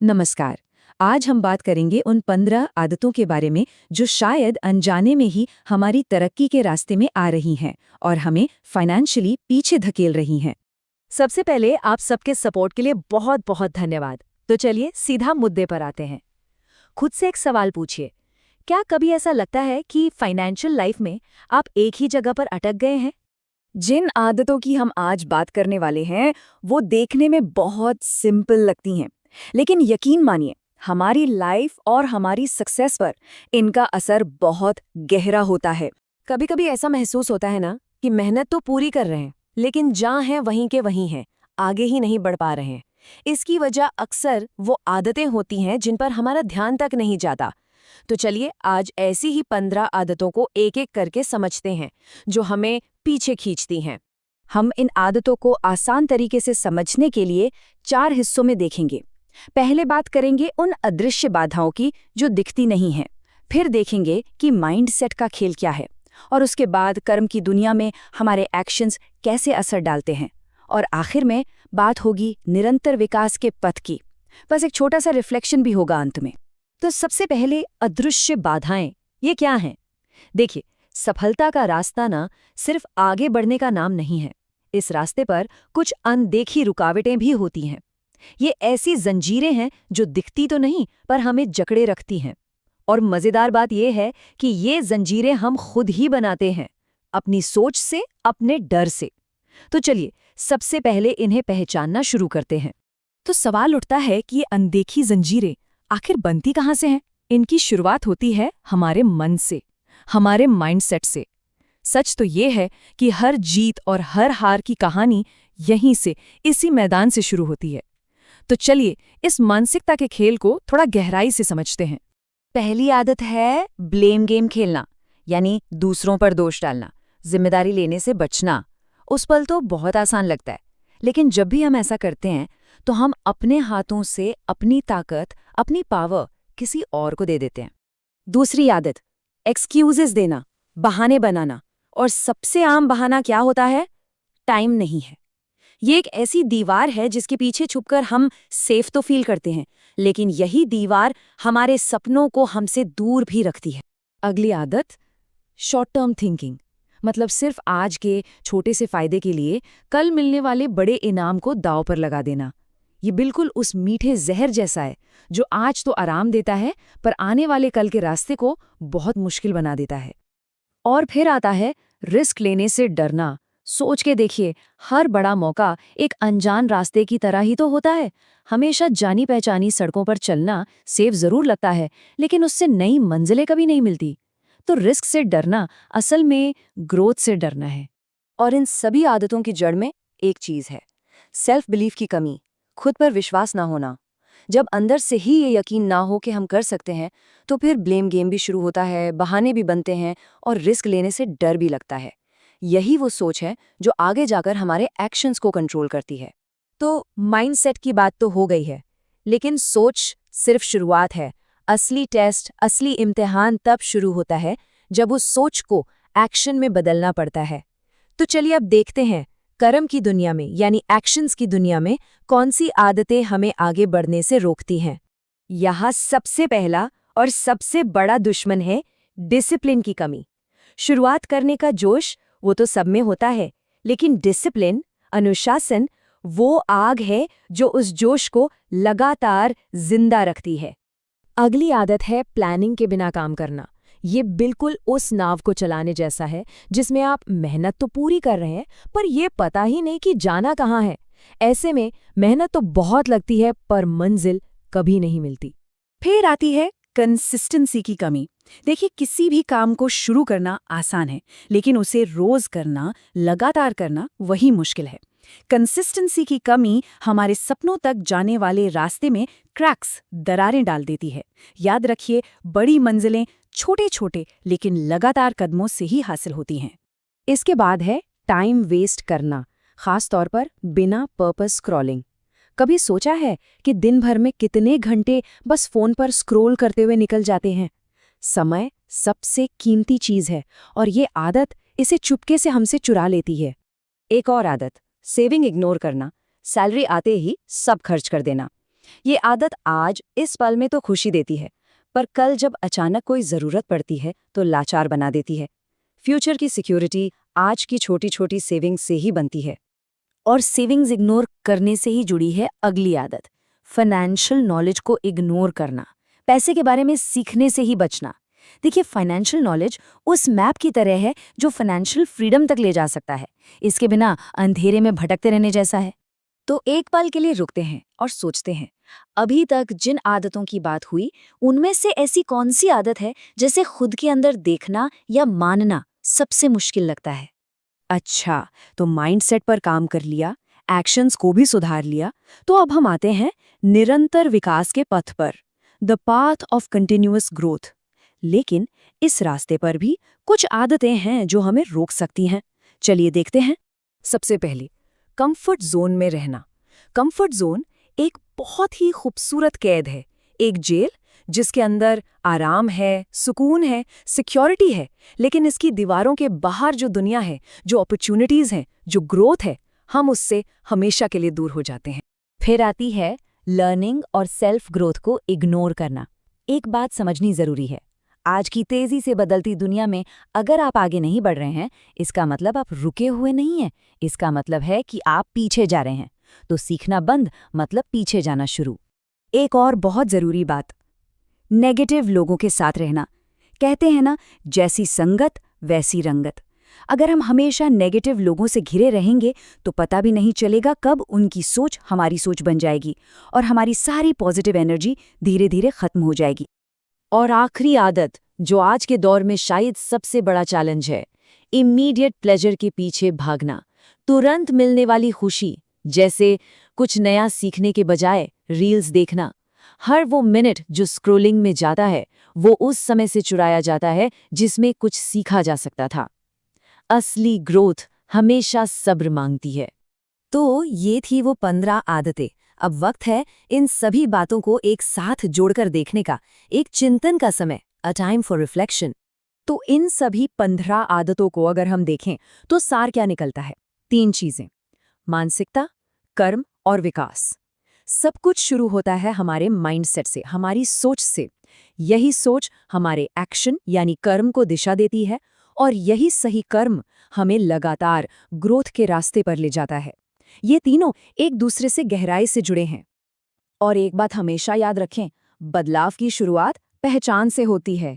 नमस्कार। आज हम बात करेंगे उन 15 आदतों के बारे में जो शायद अनजाने में ही हमारी तरक्की के रास्ते में आ रही हैं और हमें फाइनेंशियली पीछे धकेल रही हैं। सबसे पहले आप सबके सपोर्ट के लिए बहुत बहुत धन्यवाद। तो चलिए सीधा मुद्दे पर आते हैं। खुद से एक सवाल पूछिए, क्या कभी ऐसा लगता है कि फाइनेंशियल लाइफ में आप एक ही जगह पर अटक गए हैं? जिन आदतों की हम आज बात करने वाले हैं वो देखने में बहुत सिंपल लगती हैं, लेकिन यकीन मानिए हमारी लाइफ और हमारी सक्सेस पर इनका असर बहुत गहरा होता है। कभी कभी ऐसा महसूस होता है ना कि मेहनत तो पूरी कर रहे हैं, लेकिन जहाँ हैं वहीं के वहीं हैं, आगे ही नहीं बढ़ पा रहे हैं। इसकी वजह अक्सर वो आदतें होती हैं जिन पर हमारा ध्यान तक नहीं जाता। तो चलिए आज ऐसी ही 15 आदतों को एक एक करके समझते हैं जो हमें पीछे खींचती हैं। हम इन आदतों को आसान तरीके से समझने के लिए 4 हिस्सों में देखेंगे। पहले बात करेंगे उन अदृश्य बाधाओं की जो दिखती नहीं हैं। फिर देखेंगे कि माइंडसेट का खेल क्या है, और उसके बाद कर्म की दुनिया में हमारे एक्शंस कैसे असर डालते हैं। और आखिर में बात होगी निरंतर विकास के पथ की। बस एक छोटा सा रिफ्लेक्शन भी होगा अंत में। तो सबसे पहले अदृश्य बाधाएं, ये क्या हैं? देखिए, सफलता का रास्ता ना सिर्फ आगे बढ़ने का नाम नहीं है। इस रास्ते पर कुछ अनदेखी रुकावटें भी होती हैं। ये ऐसी जंजीरें हैं जो दिखती तो नहीं पर हमें जकड़े रखती हैं। और मजेदार बात यह है कि ये जंजीरें हम खुद ही बनाते हैं, अपनी सोच से, अपने डर से। तो चलिए सबसे पहले इन्हें पहचानना शुरू करते हैं। तो सवाल उठता है कि ये अनदेखी जंजीरें आखिर बनती कहाँ से हैं? इनकी शुरुआत होती है हमारे मन से, हमारे माइंडसेट से। सच तो ये है कि हर जीत और हर हार की कहानी यहीं से, इसी मैदान से शुरू होती है। तो चलिए इस मानसिकता के खेल को थोड़ा गहराई से समझते हैं। पहली आदत है ब्लेम गेम खेलना, यानी दूसरों पर दोष डालना, जिम्मेदारी लेने से बचना। उस पल तो बहुत आसान लगता है, लेकिन जब भी हम ऐसा करते हैं तो हम अपने हाथों से अपनी ताकत, अपनी पावर किसी और को दे देते हैं। दूसरी आदत एक्सक्यूजेस देना, बहाने बनाना। और सबसे आम बहाना क्या होता है? टाइम नहीं है। ये एक ऐसी दीवार है जिसके पीछे छुपकर हम सेफ तो फील करते हैं, लेकिन यही दीवार हमारे सपनों को हमसे दूर भी रखती है। अगली आदत शॉर्ट टर्म थिंकिंग, मतलब सिर्फ आज के छोटे से फायदे के लिए कल मिलने वाले बड़े इनाम को दांव पर लगा देना। ये बिल्कुल उस मीठे जहर जैसा है जो आज तो आराम देता है पर आने वाले कल के रास्ते को बहुत मुश्किल बना देता है। और फिर आता है रिस्क लेने से डरना। सोच के देखिए, हर बड़ा मौका एक अनजान रास्ते की तरह ही तो होता है। हमेशा जानी पहचानी सड़कों पर चलना सेफ जरूर लगता है, लेकिन उससे नई मंजिलें कभी नहीं मिलती। तो रिस्क से डरना असल में ग्रोथ से डरना है। और इन सभी आदतों की जड़ में एक चीज है, सेल्फ बिलीफ की कमी, खुद पर विश्वास ना होना। जब अंदर से ही ये यकीन ना हो कि हम कर सकते हैं, तो फिर ब्लेम गेम भी शुरू होता है, बहाने भी बनते हैं और रिस्क लेने से डर भी लगता है। यही वो सोच है जो आगे जाकर हमारे एक्शंस को कंट्रोल करती है। तो माइंडसेट की बात तो हो गई है, लेकिन सोच सिर्फ शुरुआत है। असली टेस्ट, असली इम्तिहान तब शुरू होता है जब उस सोच को एक्शन में बदलना पड़ता है। तो चलिए अब देखते हैं कर्म की दुनिया में, यानी एक्शंस की दुनिया में, कौन सी आदतें हमें आगे बढ़ने से रोकती हैं। यहाँ सबसे पहला और सबसे बड़ा दुश्मन है डिसिप्लिन की कमी। शुरुआत करने का जोश वो तो सब में होता है, लेकिन डिसिप्लिन, अनुशासन, वो आग है जो उस जोश को लगातार जिंदा रखती है। अगली आदत है प्लानिंग के बिना काम करना। ये बिल्कुल उस नाव को चलाने जैसा है जिसमें आप मेहनत तो पूरी कर रहे हैं पर ये पता ही नहीं कि जाना कहाँ है। ऐसे में मेहनत तो बहुत लगती है पर मंजिल कभी नहीं मिलती। फिर आती है कंसिस्टेंसी की कमी। देखिए, किसी भी काम को शुरू करना आसान है, लेकिन उसे रोज करना, लगातार करना, वही मुश्किल है। कंसिस्टेंसी की कमी हमारे सपनों तक जाने वाले रास्ते में क्रैक्स, दरारें डाल देती है। याद रखिए, बड़ी मंजिलें छोटे छोटे लेकिन लगातार कदमों से ही हासिल होती हैं। इसके बाद है टाइम वेस्ट करना, खास तौर पर बिना पर्पस स्क्रॉलिंग। कभी सोचा है कि दिन भर में कितने घंटे बस फोन पर स्क्रॉल करते हुए निकल जाते हैं? समय सबसे कीमती चीज है और ये आदत इसे चुपके से हमसे चुरा लेती है। एक और आदत, सेविंग इग्नोर करना, सैलरी आते ही सब खर्च कर देना। ये आदत आज इस पल में तो खुशी देती है, पर कल जब अचानक कोई ज़रूरत पड़ती है तो लाचार बना देती है। फ्यूचर की सिक्योरिटी आज की छोटी छोटी सेविंग्स से ही बनती है। और सेविंग्स इग्नोर करने से ही जुड़ी है अगली आदत, फाइनेंशियल नॉलेज को इग्नोर करना, पैसे के बारे में सीखने से ही बचना। देखिए, फाइनेंशियल नॉलेज उस मैप की तरह है जो फाइनेंशियल फ्रीडम तक ले जा सकता है। इसके बिना अंधेरे में भटकते रहने जैसा है। तो एक पल के लिए रुकते हैं और सोचते हैं, अभी तक जिन आदतों की बात हुई उनमें से ऐसी कौन सी आदत है जिसे खुद के अंदर देखना या मानना सबसे मुश्किल लगता है। अच्छा, तो माइंडसेट पर काम कर लिया, एक्शंस को भी सुधार लिया, तो अब हम आते हैं निरंतर विकास के पथ पर, the path of continuous growth. लेकिन इस रास्ते पर भी कुछ आदतें हैं जो हमें रोक सकती हैं। चलिए देखते हैं। सबसे पहले, कंफर्ट जोन में रहना। कंफर्ट जोन एक बहुत ही खूबसूरत कैद है, एक जेल जिसके अंदर आराम है, सुकून है, सिक्योरिटी है, लेकिन इसकी दीवारों के बाहर जो दुनिया है, जो अपॉर्चुनिटीज हैं, जो ग्रोथ है, हम उससे हमेशा के लिए दूर हो जाते हैं। फिर आती है लर्निंग और सेल्फ ग्रोथ को इग्नोर करना। एक बात समझनी जरूरी है, आज की तेजी से बदलती दुनिया में अगर आप आगे नहीं बढ़ रहे हैं, इसका मतलब आप रुके हुए नहीं हैं, इसका मतलब है कि आप पीछे जा रहे हैं। तो सीखना बंद मतलब पीछे जाना शुरू। एक और बहुत जरूरी बात, नेगेटिव लोगों के साथ रहना। कहते हैं ना, जैसी संगत वैसी रंगत। अगर हम हमेशा नेगेटिव लोगों से घिरे रहेंगे तो पता भी नहीं चलेगा कब उनकी सोच हमारी सोच बन जाएगी और हमारी सारी पॉजिटिव एनर्जी धीरे धीरे खत्म हो जाएगी। और आखिरी आदत, जो आज के दौर में शायद सबसे बड़ा चैलेंज है, इमीडिएट प्लेजर के पीछे भागना। तुरंत मिलने वाली खुशी, जैसे कुछ नया सीखने के बजाय रील्स देखना। हर वो मिनट जो स्क्रोलिंग में जाता है, वो उस समय से चुराया जाता है जिसमें कुछ सीखा जा सकता था। असली ग्रोथ हमेशा सब्र मांगती है। तो ये थी वो 15 आदतें। अब वक्त है इन सभी बातों को एक साथ जोड़कर देखने का, एक चिंतन का समय, अ टाइम फॉर रिफ्लेक्शन। तो इन सभी 15 आदतों को अगर हम देखें तो सार क्या निकलता है? 3 चीजें, मानसिकता, कर्म और विकास। सब कुछ शुरू होता है हमारे माइंडसेट से, हमारी सोच से। यही सोच हमारे एक्शन यानी कर्म को दिशा देती है और यही सही कर्म हमें लगातार ग्रोथ के रास्ते पर ले जाता है। ये तीनों एक दूसरे से गहराई से जुड़े हैं। और एक बात हमेशा याद रखें, बदलाव की शुरुआत पहचान से होती है।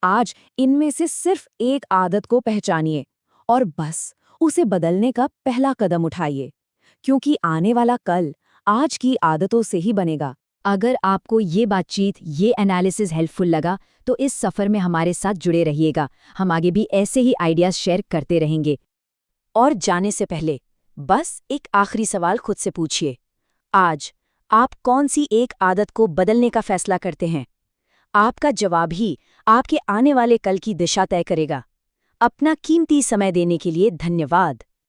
आज इनमें से सिर्फ एक आदत को पहचानिए और बस उसे बदलने का पहला कदम उठाइए, क्योंकि आने वाला कल आज की आदतों से ही बनेगा। अगर आपको ये बातचीत, ये एनालिसिस हेल्पफुल लगा तो इस सफ़र में हमारे साथ जुड़े रहिएगा। हम आगे भी ऐसे ही आइडियाज़ शेयर करते रहेंगे। और जाने से पहले बस एक आखिरी सवाल खुद से पूछिए, आज आप कौन सी एक आदत को बदलने का फैसला करते हैं? आपका जवाब ही आपके आने वाले कल की दिशा तय करेगा। अपना कीमती समय देने के लिए धन्यवाद।